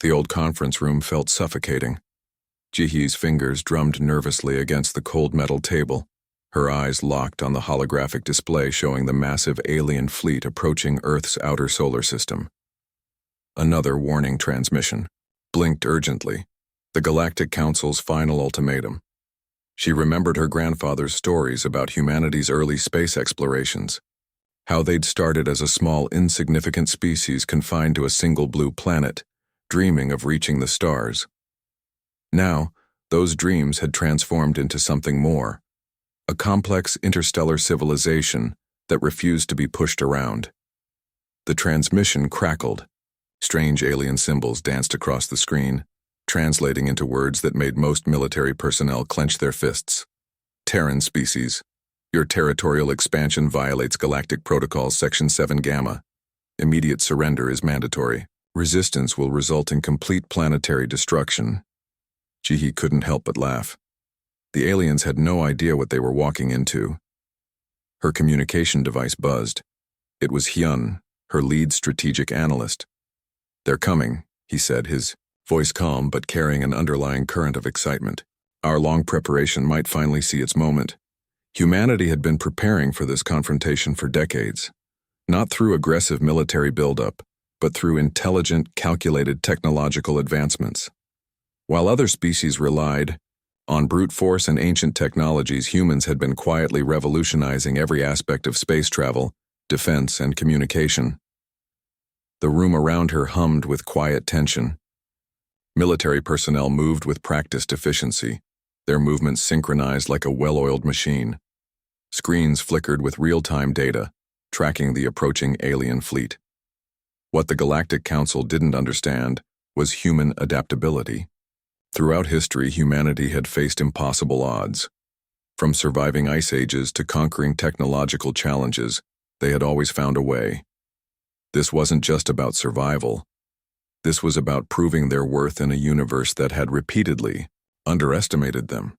The old conference room felt suffocating. Jihee's fingers drummed nervously against the cold metal table, her eyes locked on the holographic display showing the massive alien fleet approaching Earth's outer solar system. Another warning transmission, blinked urgently, the Galactic Council's final ultimatum. She remembered her grandfather's stories about humanity's early space explorations, how they'd started as a small, insignificant species confined to a single blue planet, dreaming of reaching the stars. Now, those dreams had transformed into something more, a complex interstellar civilization that refused to be pushed around. The transmission crackled. Strange alien symbols danced across the screen, translating into words that made most military personnel clench their fists. Terran species. Your territorial expansion violates Galactic Protocol Section 7 Gamma. Immediate surrender is mandatory. Resistance will result in complete planetary destruction. Jihee couldn't help but laugh. The aliens had no idea what they were walking into. Her communication device buzzed. It was Hyun, her lead strategic analyst. "They're coming," he said, his voice calm but carrying an underlying current of excitement. Our long preparation might finally see its moment. Humanity had been preparing for this confrontation for decades, not through aggressive military buildup, but through intelligent, calculated technological advancements. While other species relied on brute force and ancient technologies, humans had been quietly revolutionizing every aspect of space travel, defense, and communication. The room around her hummed with quiet tension. Military personnel moved with practiced efficiency, their movements synchronized like a well-oiled machine. Screens flickered with real-time data, tracking the approaching alien fleet. What the Galactic Council didn't understand was human adaptability. Throughout history, humanity had faced impossible odds. From surviving ice ages to conquering technological challenges, they had always found a way. This wasn't just about survival. This was about proving their worth in a universe that had repeatedly underestimated them.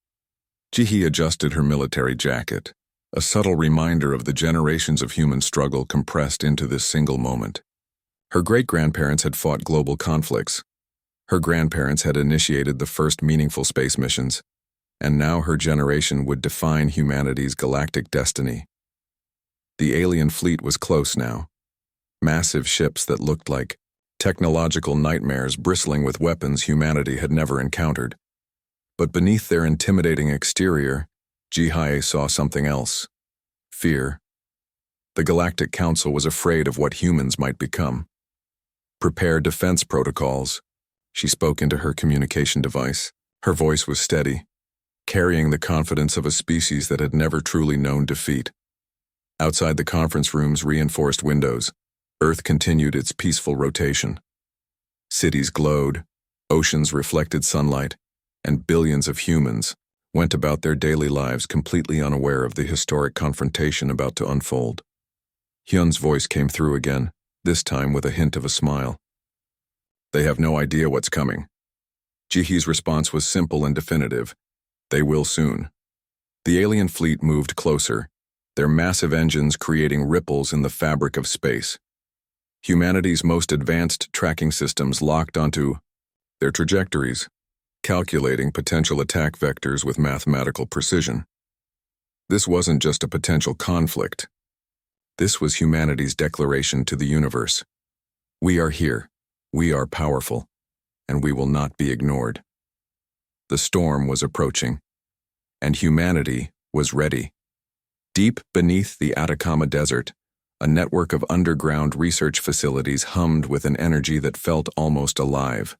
Jihee adjusted her military jacket, a subtle reminder of the generations of human struggle compressed into this single moment. Her great-grandparents had fought global conflicts. Her grandparents had initiated the first meaningful space missions, and now her generation would define humanity's galactic destiny. The alien fleet was close now. Massive ships that looked like technological nightmares bristling with weapons humanity had never encountered. But beneath their intimidating exterior, Jihee saw something else. Fear. The Galactic Council was afraid of what humans might become. "Prepare defense protocols," she spoke into her communication device. Her voice was steady, carrying the confidence of a species that had never truly known defeat. Outside the conference room's reinforced windows, Earth continued its peaceful rotation. Cities glowed, oceans reflected sunlight, and billions of humans went about their daily lives completely unaware of the historic confrontation about to unfold. Hyun's voice came through again, this time with a hint of a smile. "They have no idea what's coming." Jihee's response was simple and definitive. "They will soon." The alien fleet moved closer, their massive engines creating ripples in the fabric of space. Humanity's most advanced tracking systems locked onto their trajectories, calculating potential attack vectors with mathematical precision. This wasn't just a potential conflict. This was humanity's declaration to the universe. We are here, we are powerful, and we will not be ignored. The storm was approaching, and humanity was ready. Deep beneath the Atacama Desert, a network of underground research facilities hummed with an energy that felt almost alive.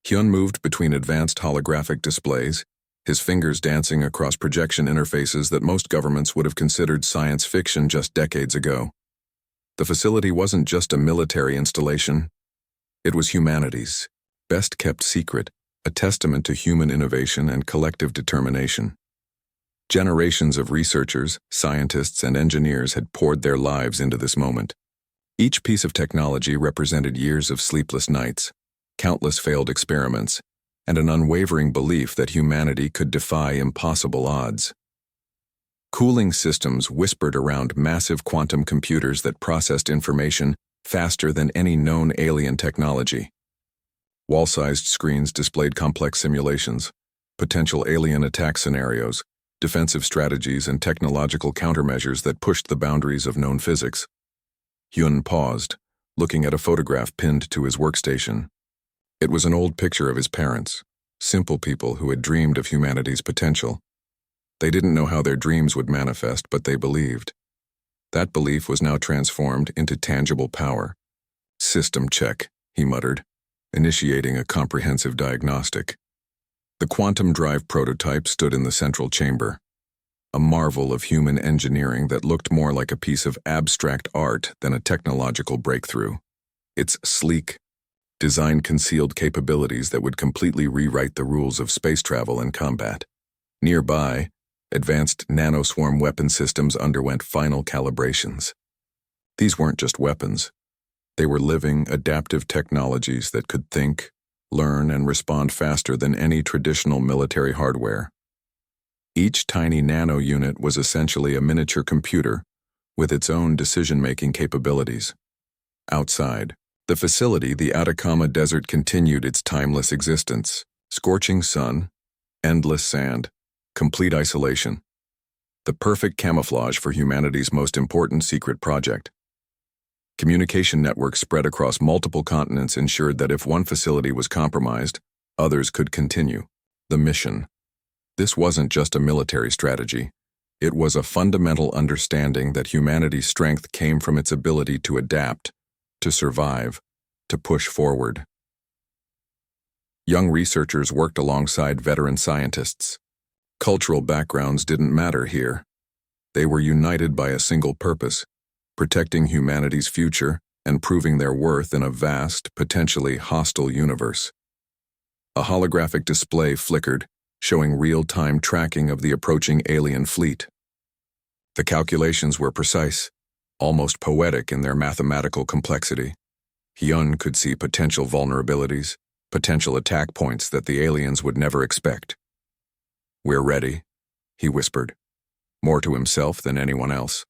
Hyun moved between advanced holographic displays, his fingers dancing across projection interfaces that most governments would have considered science fiction just decades ago. The facility wasn't just a military installation. It was humanity's best-kept secret, a testament to human innovation and collective determination. Generations of researchers, scientists, and engineers had poured their lives into this moment. Each piece of technology represented years of sleepless nights, countless failed experiments, and an unwavering belief that humanity could defy impossible odds. Cooling systems whispered around massive quantum computers that processed information faster than any known alien technology. Wall-sized screens displayed complex simulations, potential alien attack scenarios, defensive strategies, and technological countermeasures that pushed the boundaries of known physics. Hyun paused, looking at a photograph pinned to his workstation. It was an old picture of his parents, simple people who had dreamed of humanity's potential. They didn't know how their dreams would manifest, but they believed. That belief was now transformed into tangible power. "System check," he muttered, initiating a comprehensive diagnostic. The quantum drive prototype stood in the central chamber, a marvel of human engineering that looked more like a piece of abstract art than a technological breakthrough. Its sleek design concealed capabilities that would completely rewrite the rules of space travel and combat. Nearby, advanced nanoswarm weapon systems underwent final calibrations. These weren't just weapons. They were living, adaptive technologies that could think, learn, and respond faster than any traditional military hardware. Each tiny nano unit was essentially a miniature computer with its own decision-making capabilities. Outside the facility, the Atacama Desert continued its timeless existence. Scorching sun, endless sand, complete isolation. The perfect camouflage for humanity's most important secret project. Communication networks spread across multiple continents ensured that if one facility was compromised, others could continue the mission. This wasn't just a military strategy. It was a fundamental understanding that humanity's strength came from its ability to adapt, to survive, to push forward. Young researchers worked alongside veteran scientists. Cultural backgrounds didn't matter here. They were united by a single purpose: protecting humanity's future and proving their worth in a vast, potentially hostile universe. A holographic display flickered, showing real-time tracking of the approaching alien fleet. The calculations were precise, almost poetic in their mathematical complexity. Hyun could see potential vulnerabilities, potential attack points that the aliens would never expect. "We're ready," he whispered, more to himself than anyone else.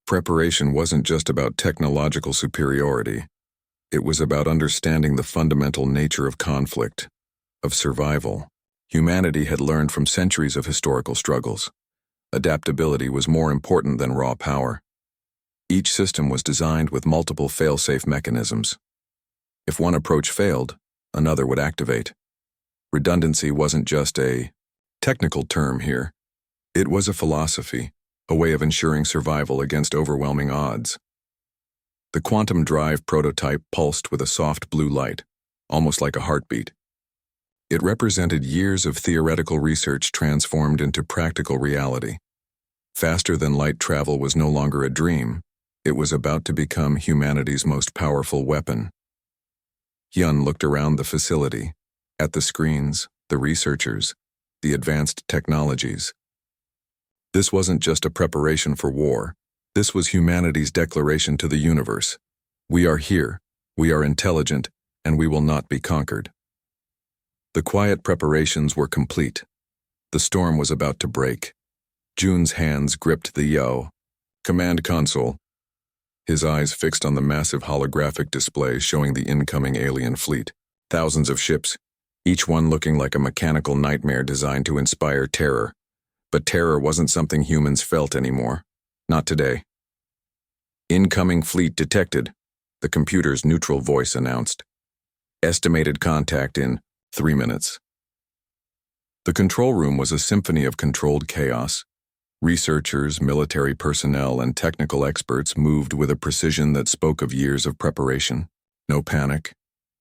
Preparation wasn't just about technological superiority. It was about understanding the fundamental nature of conflict, of survival. Humanity had learned from centuries of historical struggles. Adaptability was more important than raw power. Each system was designed with multiple fail-safe mechanisms. If one approach failed, another would activate. Redundancy wasn't just a technical term here. It was a philosophy, a way of ensuring survival against overwhelming odds. The quantum drive prototype pulsed with a soft blue light, almost like a heartbeat. It represented years of theoretical research transformed into practical reality. Faster-than-light travel was no longer a dream. It was about to become humanity's most powerful weapon. Hyun looked around the facility, at the screens, the researchers, the advanced technologies. This wasn't just a preparation for war. This was humanity's declaration to the universe. We are here, we are intelligent, and we will not be conquered. The quiet preparations were complete. The storm was about to break. Jun's hands gripped the command console, his eyes fixed on the massive holographic display showing the incoming alien fleet. Thousands of ships, each one looking like a mechanical nightmare designed to inspire terror. But terror wasn't something humans felt anymore. Not today. "Incoming fleet detected," the computer's neutral voice announced. "Estimated contact in 3 minutes." The control room was a symphony of controlled chaos. Researchers, military personnel, and technical experts moved with a precision that spoke of years of preparation. No panic,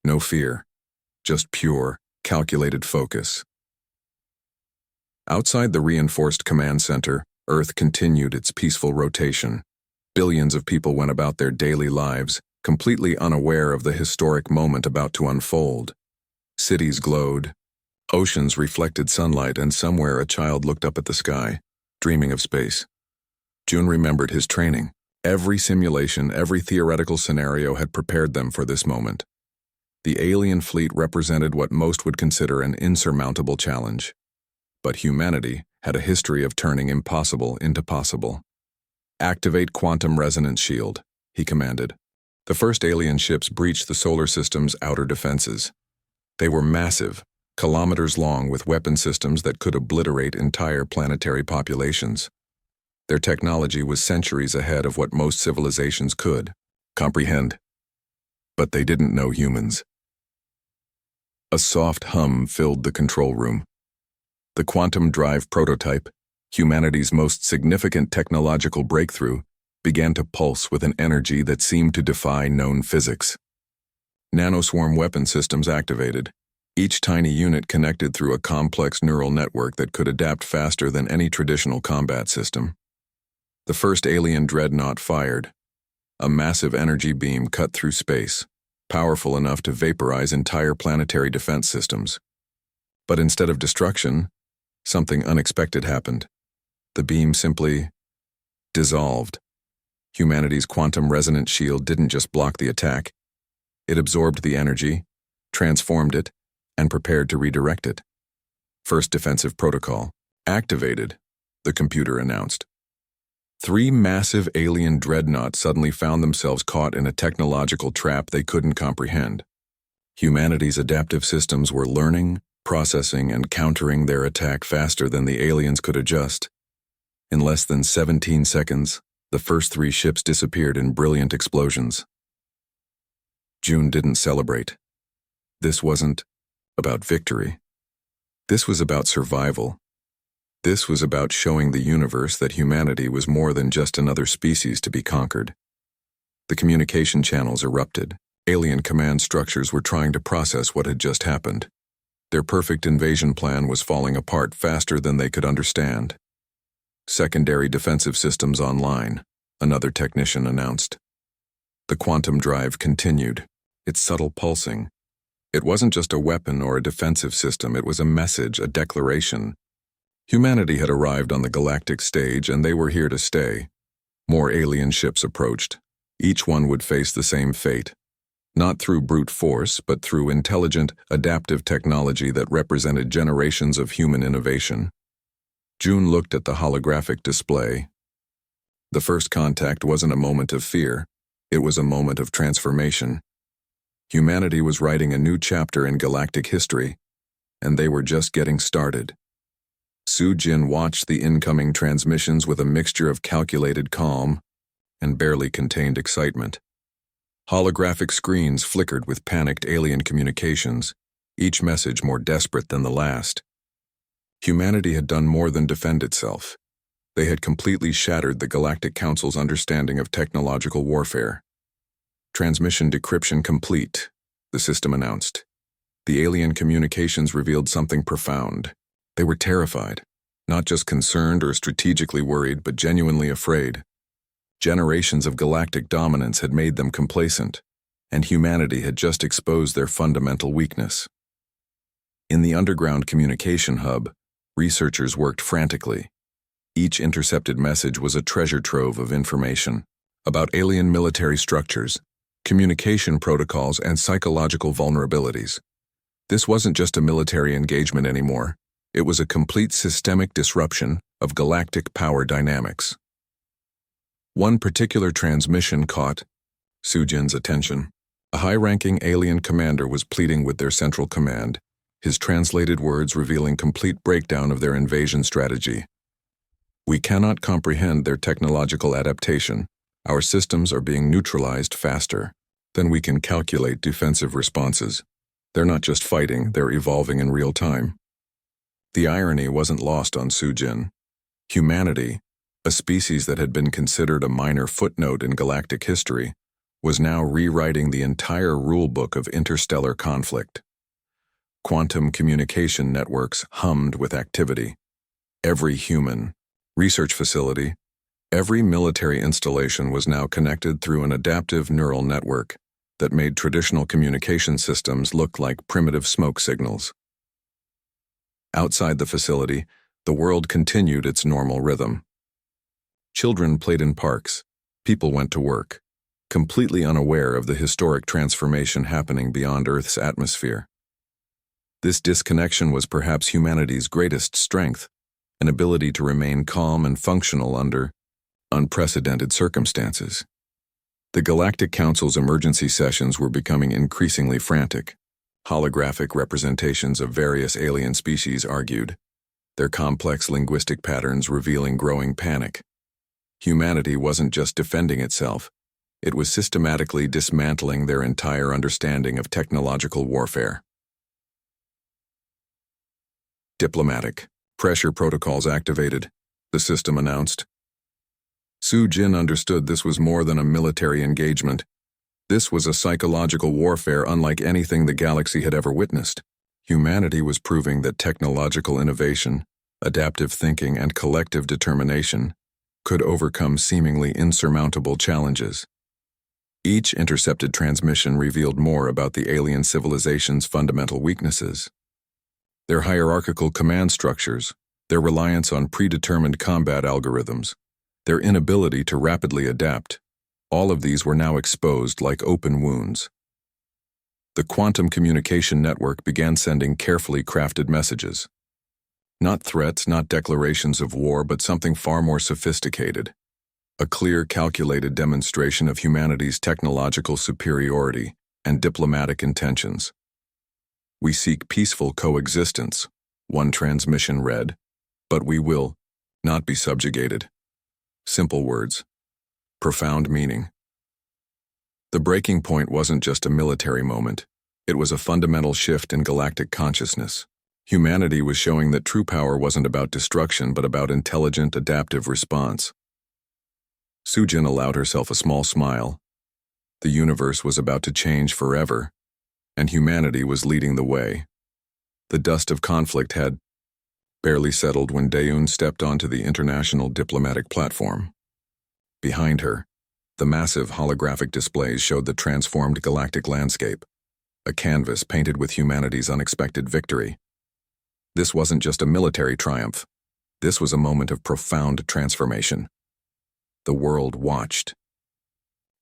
no fear, just pure, calculated focus. Outside the reinforced command center, Earth continued its peaceful rotation. Billions of people went about their daily lives, completely unaware of the historic moment about to unfold. Cities glowed, oceans reflected sunlight, and somewhere a child looked up at the sky, dreaming of space. Jun remembered his training. Every simulation, every theoretical scenario had prepared them for this moment. The alien fleet represented what most would consider an insurmountable challenge. But humanity had a history of turning impossible into possible. "Activate quantum resonance shield," he commanded. The first alien ships breached the solar system's outer defenses. They were massive, kilometers long, with weapon systems that could obliterate entire planetary populations. Their technology was centuries ahead of what most civilizations could comprehend. But they didn't know humans. A soft hum filled the control room. The quantum drive prototype, humanity's most significant technological breakthrough, began to pulse with an energy that seemed to defy known physics. Nanoswarm weapon systems activated, each tiny unit connected through a complex neural network that could adapt faster than any traditional combat system. The first alien dreadnought fired. A massive energy beam cut through space, powerful enough to vaporize entire planetary defense systems. But instead of destruction, something unexpected happened. The beam simply dissolved. Humanity's quantum resonance shield didn't just block the attack. It absorbed the energy, transformed it, and prepared to redirect it. First defensive protocol activated, the computer announced. 3 massive alien dreadnoughts suddenly found themselves caught in a technological trap they couldn't comprehend. Humanity's adaptive systems were learning, processing, and countering their attack faster than the aliens could adjust. In less than 17 seconds, the first 3 ships disappeared in brilliant explosions. June didn't celebrate. This wasn't about victory. This was about survival. This was about showing the universe that humanity was more than just another species to be conquered. The communication channels erupted. Alien command structures were trying to process what had just happened. Their perfect invasion plan was falling apart faster than they could understand. Secondary defensive systems online, another technician announced. The quantum drive continued, its subtle pulsing. It wasn't just a weapon or a defensive system, it was a message, a declaration. Humanity had arrived on the galactic stage, and they were here to stay. More alien ships approached. Each one would face the same fate. Not through brute force, but through intelligent, adaptive technology that represented generations of human innovation. June looked at the holographic display. The first contact wasn't a moment of fear. It was a moment of transformation. Humanity was writing a new chapter in galactic history, and they were just getting started. Su-Jin watched the incoming transmissions with a mixture of calculated calm and barely contained excitement. Holographic screens flickered with panicked alien communications, each message more desperate than the last. Humanity had done more than defend itself. They had completely shattered the Galactic Council's understanding of technological warfare. Transmission decryption complete, the system announced. The alien communications revealed something profound. They were terrified, not just concerned or strategically worried, but genuinely afraid. Generations of galactic dominance had made them complacent, and humanity had just exposed their fundamental weakness. In the underground communication hub, researchers worked frantically. Each intercepted message was a treasure trove of information about alien military structures, communication protocols, and psychological vulnerabilities. This wasn't just a military engagement anymore. It was a complete systemic disruption of galactic power dynamics. One particular transmission caught Su-Jin's attention. A high-ranking alien commander was pleading with their central command, his translated words revealing complete breakdown of their invasion strategy. "We cannot comprehend their technological adaptation. Our systems are being neutralized faster than we can calculate defensive responses. They're not just fighting, they're evolving in real time." The irony wasn't lost on Su-Jin. Humanity, a species that had been considered a minor footnote in galactic history, was now rewriting the entire rulebook of interstellar conflict. Quantum communication networks hummed with activity. Every human, research facility, every military installation was now connected through an adaptive neural network that made traditional communication systems look like primitive smoke signals. Outside the facility, the world continued its normal rhythm. Children played in parks, people went to work, completely unaware of the historic transformation happening beyond Earth's atmosphere. This disconnection was perhaps humanity's greatest strength, an ability to remain calm and functional under unprecedented circumstances. The Galactic Council's emergency sessions were becoming increasingly frantic. Holographic representations of various alien species argued, their complex linguistic patterns revealing growing panic. Humanity wasn't just defending itself, it was systematically dismantling their entire understanding of technological warfare. Diplomatic. Pressure protocols activated, the system announced. Su Jin understood this was more than a military engagement. This was a psychological warfare unlike anything the galaxy had ever witnessed. Humanity was proving that technological innovation, adaptive thinking, and collective determination could overcome seemingly insurmountable challenges. Each intercepted transmission revealed more about the alien civilization's fundamental weaknesses. Their hierarchical command structures, their reliance on predetermined combat algorithms, their inability to rapidly adapt, all of these were now exposed like open wounds. The quantum communication network began sending carefully crafted messages. Not threats, not declarations of war, but something far more sophisticated. A clear, calculated demonstration of humanity's technological superiority and diplomatic intentions. We seek peaceful coexistence, one transmission read, but we will not be subjugated. Simple words. Profound meaning. The breaking point wasn't just a military moment. It was a fundamental shift in galactic consciousness. Humanity was showing that true power wasn't about destruction but about intelligent, adaptive response. Su Jin allowed herself a small smile. The universe was about to change forever, and humanity was leading the way. The dust of conflict had barely settled when Daeun stepped onto the international diplomatic platform. Behind her, the massive holographic displays showed the transformed galactic landscape, a canvas painted with humanity's unexpected victory. This wasn't just a military triumph. This was a moment of profound transformation. The world watched.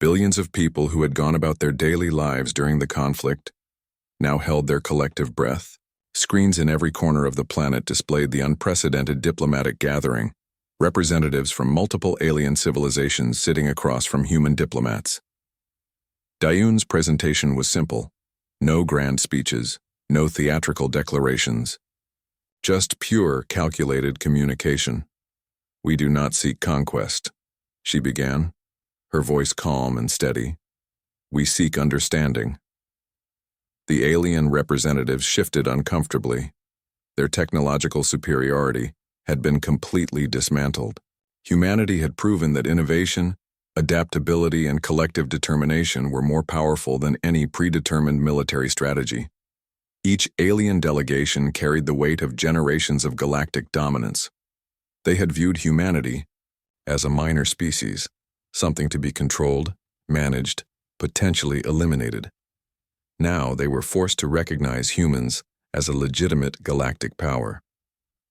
Billions of people who had gone about their daily lives during the conflict now held their collective breath. Screens in every corner of the planet displayed the unprecedented diplomatic gathering, representatives from multiple alien civilizations sitting across from human diplomats. Daeun's presentation was simple. No grand speeches, no theatrical declarations. Just pure, calculated communication. "We do not seek conquest," she began, her voice calm and steady. "We seek understanding." The alien representatives shifted uncomfortably. Their technological superiority had been completely dismantled. Humanity had proven that innovation, adaptability, and collective determination were more powerful than any predetermined military strategy. Each alien delegation carried the weight of generations of galactic dominance. They had viewed humanity as a minor species, something to be controlled, managed, potentially eliminated. Now they were forced to recognize humans as a legitimate galactic power.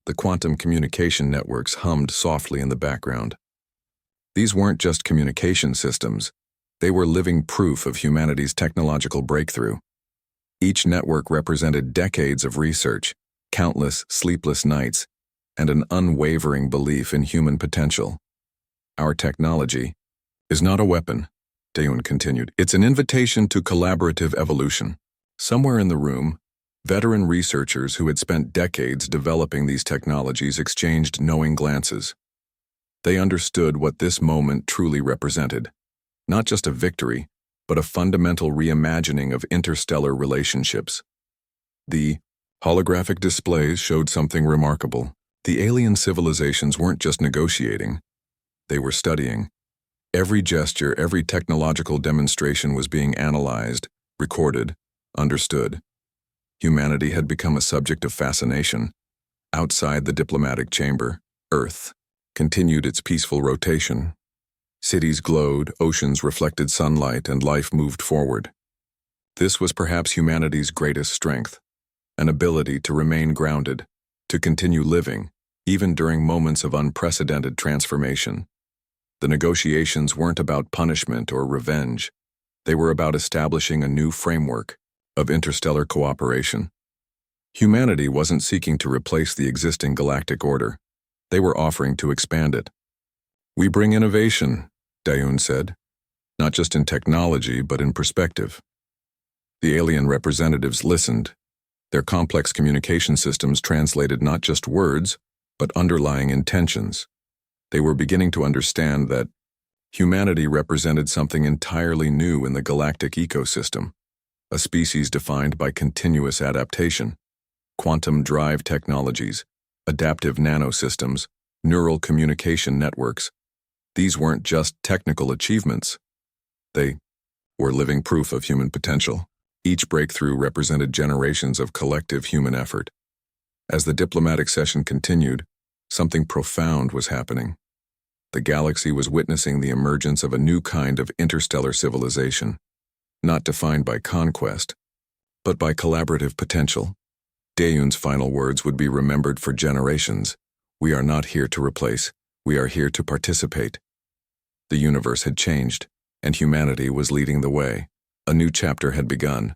The quantum communication networks hummed softly in the background. These weren't just communication systems, they were living proof of humanity's technological breakthrough. Each network represented decades of research, countless sleepless nights, and an unwavering belief in human potential. "Our technology is not a weapon," Daeun continued. "It's an invitation to collaborative evolution." Somewhere in the room, veteran researchers who had spent decades developing these technologies exchanged knowing glances. They understood what this moment truly represented. Not just a victory, but a fundamental reimagining of interstellar relationships. The holographic displays showed something remarkable. The alien civilizations weren't just negotiating, they were studying. Every gesture, every technological demonstration was being analyzed, recorded, understood. Humanity had become a subject of fascination. Outside the diplomatic chamber, Earth continued its peaceful rotation. Cities glowed, oceans reflected sunlight, and life moved forward. This was perhaps humanity's greatest strength, an ability to remain grounded, to continue living, even during moments of unprecedented transformation. The negotiations weren't about punishment or revenge. They were about establishing a new framework of interstellar cooperation. Humanity wasn't seeking to replace the existing galactic order. They were offering to expand it. "We bring innovation," Daeun said. not just in technology but in perspective. The alien representatives listened. Their complex communication systems translated not just words, but underlying intentions. They were beginning to understand that humanity represented something entirely new in the galactic ecosystem, a species defined by continuous adaptation, quantum drive technologies, adaptive nanosystems, neural communication networks. These weren't just technical achievements. They were living proof of human potential. Each breakthrough represented generations of collective human effort. As the diplomatic session continued, something profound was happening. The galaxy was witnessing the emergence of a new kind of interstellar civilization, not defined by conquest, but by collaborative potential. Dayun's final words would be remembered for generations. "We are not here to replace, we are here to participate." The universe had changed, and humanity was leading the way. A new chapter had begun,